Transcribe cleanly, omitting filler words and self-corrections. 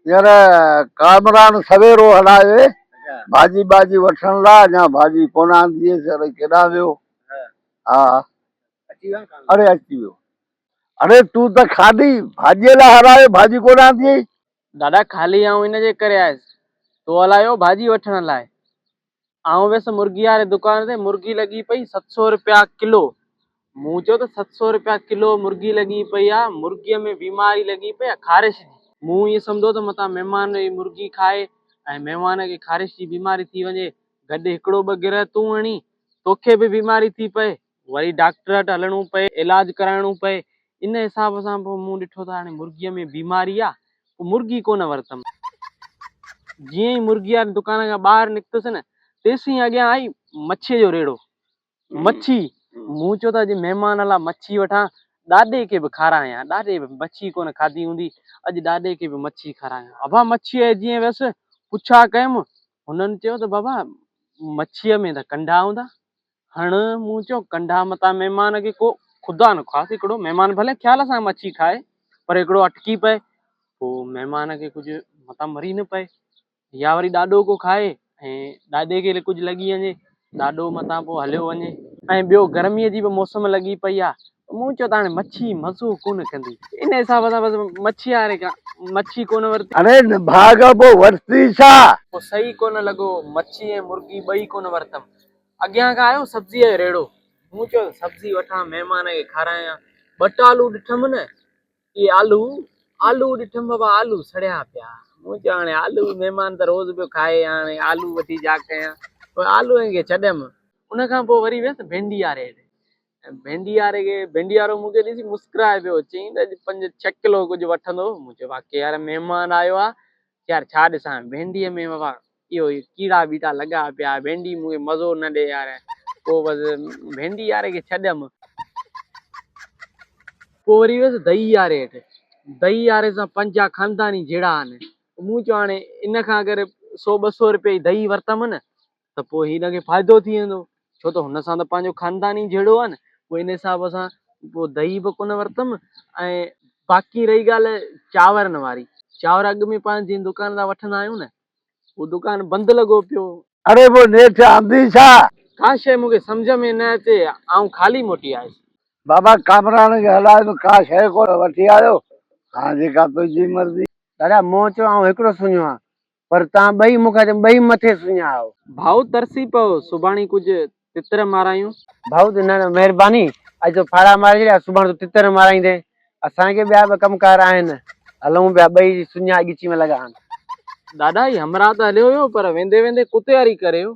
यार कामरान सवेरो हलाए भाजी बाजी वठण ला या भाजी कोन आंदी सर केॾा वियो। हाँ अरे अची वियो। अरे तू तो खाधी भाजी ला हलायो भाजी कोन आंदी। दादा खाली आऊं इन जे करे आयसि तो हलायो भाजी वठण लाइ। आऊं वैसे मुर्गी वारे दुकान ते मुर्गी लगी पई 700 रुपया किलो। मूं चयो त 700 रुपया किलो मुर्गी लगी पई आ, मुर्गीअ में बीमारी लगी पई आ खारिश जी। मूं ये समझो त मता मेहमान ये मुर्गी खाए ऐं मेहमान खे खारिश जी बीमारी थी वञे, गॾु हिकिड़ो ॿ गिर तूं हणी तोखे बि बीमारी थी पए, वरी डॉक्टर वटि हलणो पए, इलाज कराइणो पए। इन हिसाब सां पोइ मूं ॾिठो त हाणे मुर्गीअ में बीमारी आ, मुर्गी कोन वरितमि। जीअं ई मुर्गी वारी दुकान खां ॿाहिरि निकितुसि न तेसीं अॻियां आई मच्छीअ जो रेड़ो। मच्छी मूं चयो त अॼु महिमान लाइ मच्छी वठां, ॾाॾे खे बि खारायां। ॾाॾे बि मच्छी कोन खाधी हूंदी, अॼु ॾाॾे खे बि मच्छी खारायां। अबा मच्छीअ जीअं वियसि पुछा कयमि, हुननि चयो त बाबा मच्छीअ में त कंडा हूंदा। हण मूं चयो कंडा मता महिमान खे को खुदा न ख़ासि, हिकिड़ो महिमान भले ख़्याल सां मच्छी खाए पर हिकिड़ो अटकी पए पोइ महिमान खे कुझु मता मरी न पए, या वरी ॾाॾो को खाए ऐं ॾाॾे खे कुझु लॻी वञे, ॾाॾो मतां पोइ हलियो वञे। ऐं ॿियो गर्मीअ जी बि मौसम लॻी पई आहे, मूं चयो त हाणे मच्छी मज़ो कोन कंदी। इन हिसाब सां बसि मच्छी वारे खां मच्छी कोन वरिती। अरे भाग पोइ वरिती छा? पोइ सही कोन लॻो, मच्छी ऐं मुर्गी ॿई कोन वरितमि। अॻियां खां आयो सब्जीअ जो रेड़ो। मूं चयो सब्जी वठां महिमान खे खारायां। ॿ आलू ॾिठमि न, इहे आलू ॾिठमि बाबा आलू सड़िया पिया। मूं चयो हाणे आलू महिमान त रोज़ पियो खाए, हाणे आलू वठी छा कयां, पोइ आलू खे छॾियमि। उन खां पोइ वरी वियसि भेंडी वारे वटि। भेंडी वारे खे, भेंडी वारो मूंखे ॾिसी मुस्कुराए पियो, चईं त अॼु 5-6 किलो कुझु वठंदो। मूं चयो वाक़ई यार महिमान आयो आहे यार, छा ॾिसां भेंडीअ में बाबा इहो कीड़ा बीड़ा लॻा पिया, भेंडी मूंखे मज़ो न ॾे यार। पोइ बसि भेंडी वारे खे छॾियमि। पोइ वरी वियसि दही वारे वटि। दही वारे सां 5 ख़ानदानी जहिड़ा आहिनि। मूं चयो हाणे इन खां अगरि 100-200 रुपए जी दही वरितमि न त पोइ हिनखे फ़ाइदो थी वेंदो, छो त हुन सां त पंहिंजो ख़ानदानी जहिड़ो आहे न। पोइ इन हिसाब सां पोइ दही बि कोन वरितमि। ऐं बाक़ी रही ॻाल्हि चांवरनि वारी, चांवर अॻु में पाण जिन दुकान तां वठंदा आहियूं न, उहो दुकान बंदि लॻो पियो। अरे वो नेठ आंदी छा? का शइ मूंखे सम्झ में न अचे, आऊं ख़ाली मोटी आयुसि। बाबा कामरान खे हलाए तो का शइ कोन वठी आयो। हाँ जेका तुंहिंजी मर्ज़ी। दादा मूं चयो आऊं हिकिड़ो सुञो आहे, पर तव्हां ॿई मूंखां ॿई मथे सुञा आहियो। भाऊ तरसी पियो, सुभाणे कुझु तितर मारायूं। भाऊ न महिरबानी, अॼु तो फाड़ा मारे छॾिया, सुभाणे तो तितर माराईंदे। असांखे ॿिया बि कमकार आहिनि, हलूं पिया ॿई सुञा ॻिची में लॻा आहिनि। दादा ही हमरा त हलियो हुयो, पर वेंदे वेंदे कुते वारी करियो।